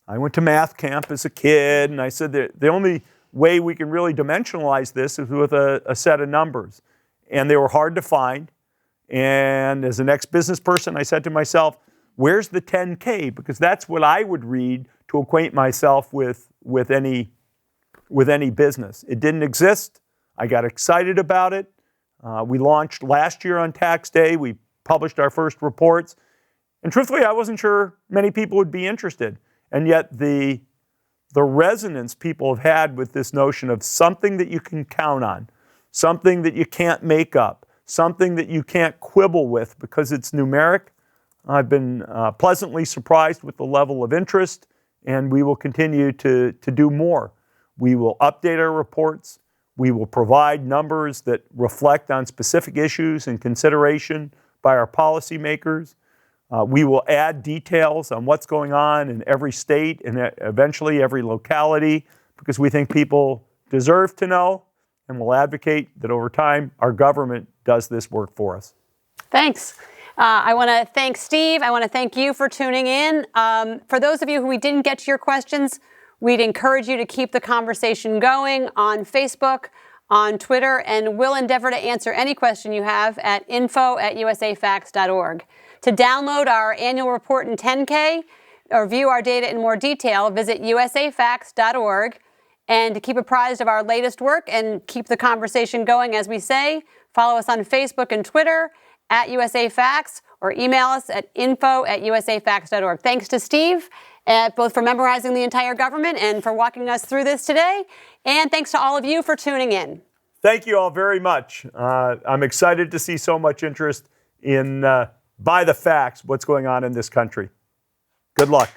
I went to math camp as a kid, and I said that the only way we can really dimensionalize this is with a set of numbers. And they were hard to find. And as an ex-business person, I said to myself, where's the 10K? Because that's what I would read to acquaint myself with any business. It didn't exist. I got excited about it. We launched last year on tax day. We published our first reports. And truthfully, I wasn't sure many people would be interested. And yet the resonance people have had with this notion of something that you can count on, something that you can't make up, something that you can't quibble with because it's numeric. I've been pleasantly surprised with the level of interest, and we will continue to do more. We will update our reports. We will provide numbers that reflect on specific issues and consideration by our policymakers. We will add details on what's going on in every state and eventually every locality, because we think people deserve to know, and we'll advocate that over time our government does this work for us. Thanks. I want to thank Steve. I want to thank you for tuning in. For those of you who we didn't get to your questions, We'd encourage you to keep the conversation going on Facebook, on Twitter, and we'll endeavor to answer any question you have at info@usafacts.org. To download our annual report and 10K or view our data in more detail, visit USAFacts.org. And to keep apprised of our latest work and keep the conversation going, as we say, follow us on Facebook and Twitter @USAFacts or email us at info@usafacts.org. Thanks to Steve, both for memorizing the entire government and for walking us through this today. And thanks to all of you for tuning in. Thank you all very much. I'm excited to see so much interest in, by the facts, what's going on in this country. Good luck.